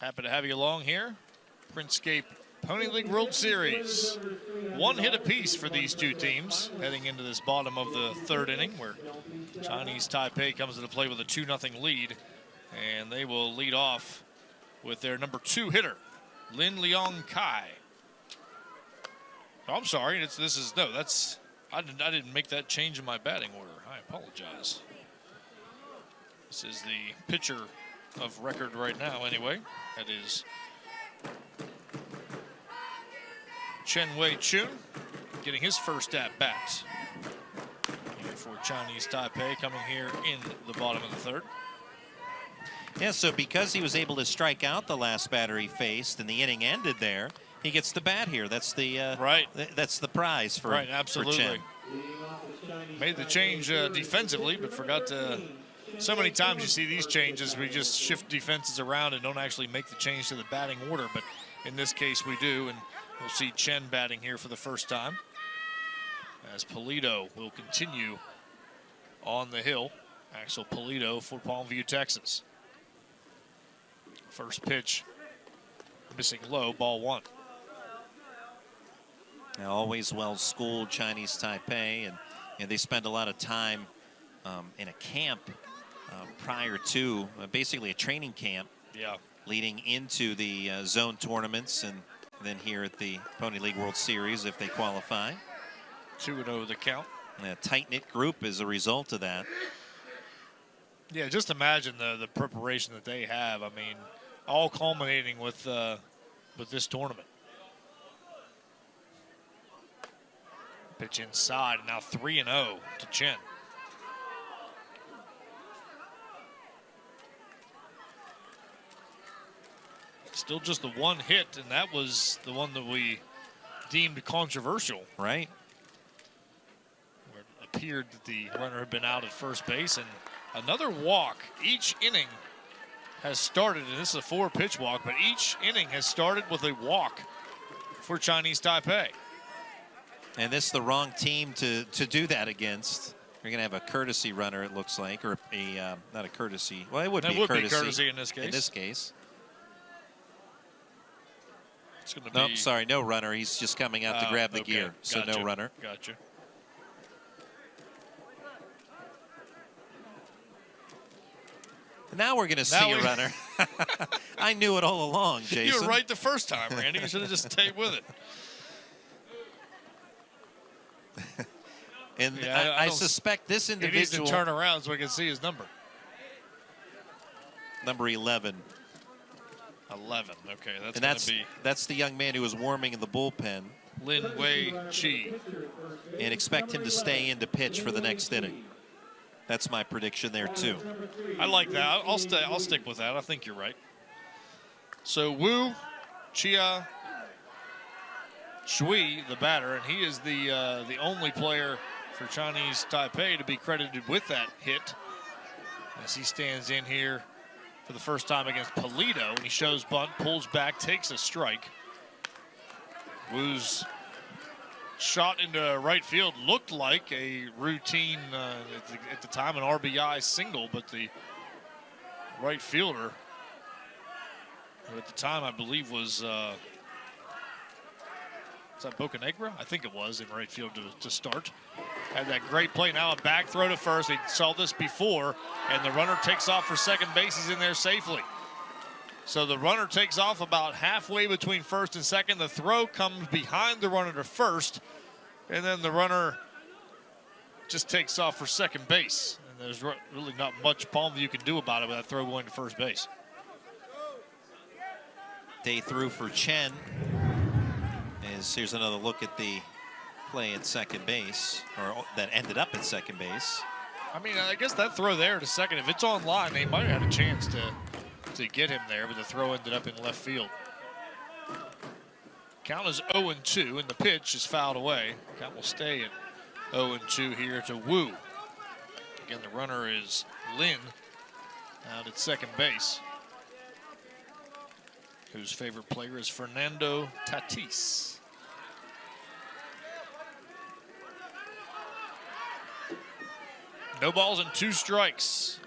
Happy to have you along here. Printscape Pony League World Series. One hit apiece for these two teams heading into this bottom of the third inning, where Chinese Taipei comes into play with a 2-0 lead, and they will lead off with their number 2 hitter, Lin Leong Kai. Oh, I'm sorry. I didn't make that change in my batting order. I apologize. This is the pitcher of record right now, anyway. That is Chen Wei Chun getting his first at bat here for Chinese Taipei, coming here in the bottom of the third. Yeah, so because he was able to strike out the last batter he faced and the inning ended there, he gets the bat here. That's the right. That's the prize for absolutely. For Chen. Made the change defensively, but forgot to. So many times you see these changes, we just shift defenses around and don't actually make the change to the batting order. But in this case, we do, and we'll see Chen batting here for the first time, as Pulido will continue on the hill. Axel Pulido for Palmview, Texas. First pitch, missing low, ball 1. Now, always well-schooled Chinese Taipei, and they spend a lot of time in a camp prior to basically a training camp, leading into the zone tournaments, and then here at the Pony League World Series if they qualify. 2-0 the count. A tight-knit group as a result of that. Yeah, just imagine the preparation that they have. I mean, all culminating with this tournament. Pitch inside, and now 3-0 to Chen. Still just the one hit, and that was the one that we deemed controversial. Right. Where it appeared that the runner had been out at first base, and another walk. Each inning has started, and this is a 4-pitch walk, but each inning has started with a walk for Chinese Taipei. And this is the wrong team to do that against. You're going to have a courtesy runner, it looks like, or not a courtesy. Well, it would be courtesy in this case. In this case. It's going to nope, sorry, no runner. He's just coming out to grab the gear, so gotcha. No runner. Gotcha. Now we're going to see a runner. I knew it all along, Jason. You were right the first time, Randy. You should have just stayed with it. And yeah, I suspect this individual... He needs to turn around so we can see his number. Number 11. 11, okay. That's the young man who was warming in the bullpen. Lin Wei Chi. And expect him to stay in to pitch for the next inning. That's my prediction there, too. I like that. I'll stick with that. I think you're right. So Wu Chia Shui, the batter, and he is the only player for Chinese Taipei to be credited with that hit, as he stands in here for the first time against Pulido, and he shows bunt, pulls back, takes a strike. Wu's shot into right field looked like a routine, at the time, an RBI single, but the right fielder, who at the time I believe was that Bocanegra? I think it was in right field to start. Had that great play. Now a back throw to first. We saw this before, and the runner takes off for second base. He's in there safely. So the runner takes off about halfway between first and second. The throw comes behind the runner to first, and then the runner just takes off for second base. And there's really not much Palmview can do about it with that throw going to first base. Day through for Chen. Here's another look at the play at second base, or that ended up at second base. I mean, I guess that throw there to second, if it's on line, they might have had a chance to get him there, but the throw ended up in left field. Count is 0-2, and the pitch is fouled away. Count will stay at 0-2 here to Wu. Again, the runner is Lin out at second base, whose favorite player is Fernando Tatis. No balls and 2 strikes.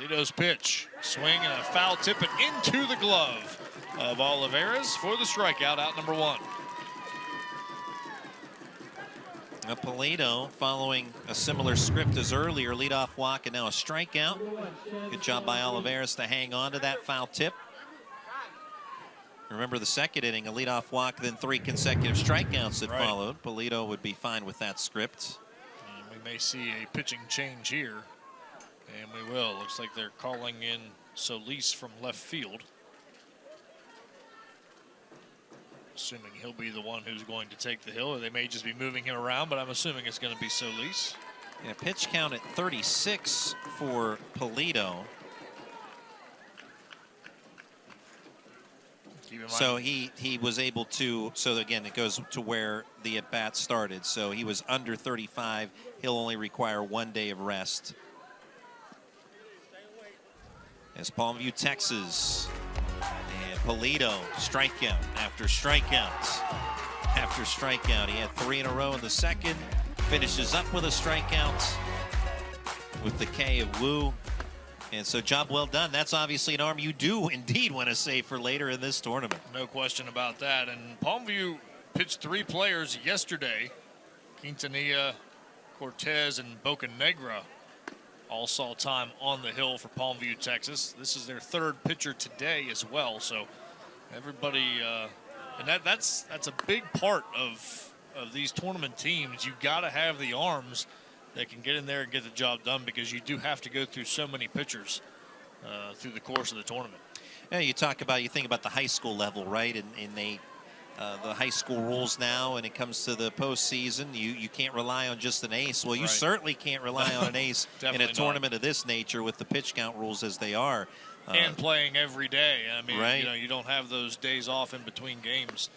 Polito's pitch. Swing and a foul tip it into the glove of Olivares for the strikeout, out number 1. Now Polito following a similar script as earlier, leadoff walk and now a strikeout. Good job by Olivares to hang on to that foul tip. Remember the second inning, a leadoff walk, then 3 consecutive strikeouts that followed. Polito would be fine with that script. And we may see a pitching change here, and we will. Looks like they're calling in Solis from left field. Assuming he'll be the one who's going to take the hill, or they may just be moving him around, but I'm assuming it's going to be Solis. Yeah, pitch count at 36 for Polito. So he was able to, so again, it goes to where the at-bat started. So he was under 35. He'll only require 1 day of rest. As Palmview, Texas. And Polito, strikeout after strikeout after strikeout. He had 3 in a row in the second. Finishes up with a strikeout with the K of Wu. And so job well done. That's obviously an arm you do indeed want to save for later in this tournament. No question about that. And Palmview pitched 3 players yesterday. Quintanilla, Cortez, and Bocanegra all saw time on the hill for Palmview, Texas. This is their 3rd pitcher today as well. So everybody, and that's a big part of these tournament teams. You got to have the arms that can get in there and get the job done, because you do have to go through so many pitchers through the course of the tournament. Yeah, you think about the high school level, right? And they, the high school rules now, when it comes to the postseason, you can't rely on just an ace. Well, you certainly can't rely on an ace in a tournament of this nature with the pitch count rules as they are. And playing every day. I mean, you don't have those days off in between games.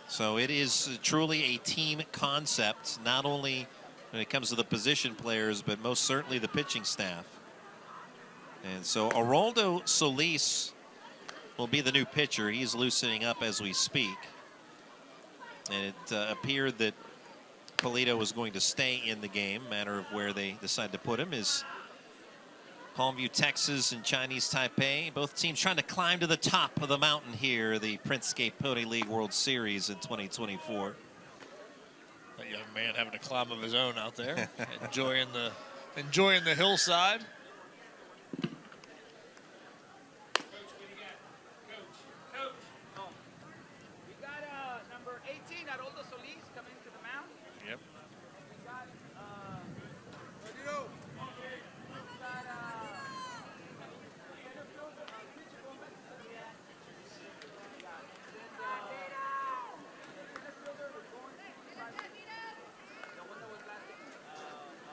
So it is truly a team concept, not only when it comes to the position players, but most certainly the pitching staff. And so Aroldo Solis will be the new pitcher. He's loosening up as we speak. And it appeared that Polito was going to stay in the game. Matter of where they decide to put him is Palmview, Texas, and Chinese Taipei. Both teams trying to climb to the top of the mountain here, the Prinscape Pony League World Series in 2024. A young man having a climb of his own out there, enjoying the hillside. Yep.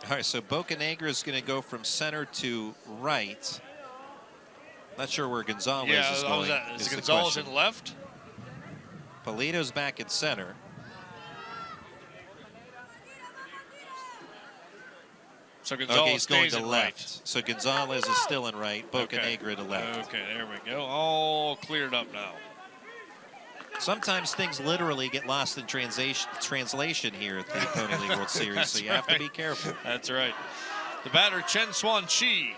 All right, so Bocanegra is going to go from center to right. Not sure where Gonzalez is going. Is Gonzalez in left? Polito's back at center. So Gonzalez he's going to left. Right. So Gonzalez is still in right. Bocanegra to left. Okay, there we go. All cleared up now. Sometimes things literally get lost in translation here at the Pony League World Series, so you have to be careful. That's right. The batter, Chen Xuan Chi,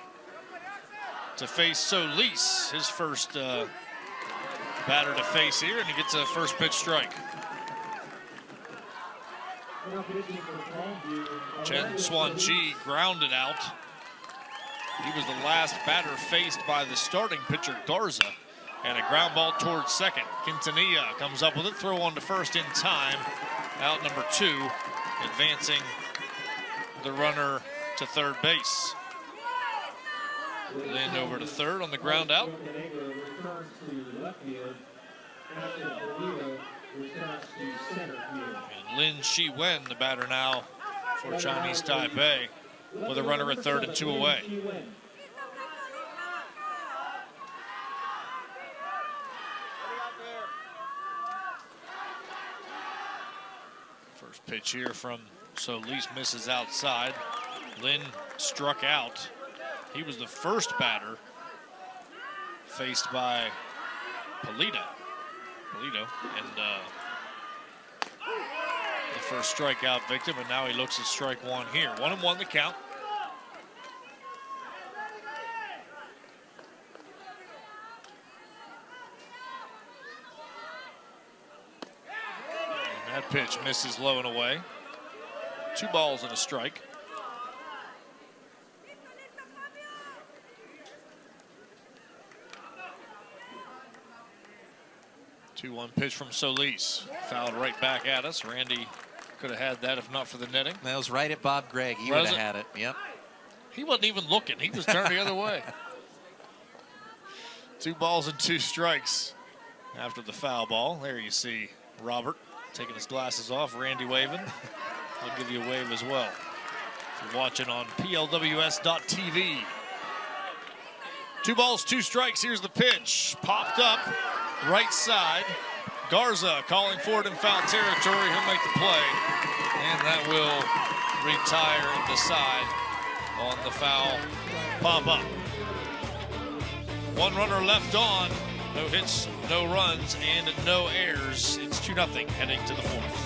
to face Solis, his first batter to face here, and he gets a first pitch strike. Chen Xuan Chi grounded out. He was the last batter faced by the starting pitcher, Garza. And a ground ball towards second. Quintanilla comes up with it. Throw on to first in time. Out number 2, advancing the runner to third base. Lynn over to third on the ground out. And Lin Shi-wen, the batter now for Chinese Taipei, with a runner at third and 2 away. First pitch here from Solis misses outside. Lin struck out. He was the first batter faced by Polito, and the first strikeout victim, and now he looks at strike 1 here. 1-1 the count. That pitch misses low and away. 2 balls and a strike. Two-one pitch from Solis. Fouled right back at us. Randy could have had that if not for the netting. That was right at Bob Gregg. He would have had it. Yep. He wasn't even looking. He was turned the other way. 2 balls and 2 strikes after the foul ball. There you see Robert taking his glasses off. Randy waving. I'll give you a wave as well. If you're watching on PLWS.TV. 2 balls, 2 strikes. Here's the pitch. Popped up. Right side. Garza calling for it in foul territory. He'll make the play. And that will retire and decide on the foul pop-up. 1 runner left on. No hits, no runs, and no errors. It's 2-0 heading to the 4th.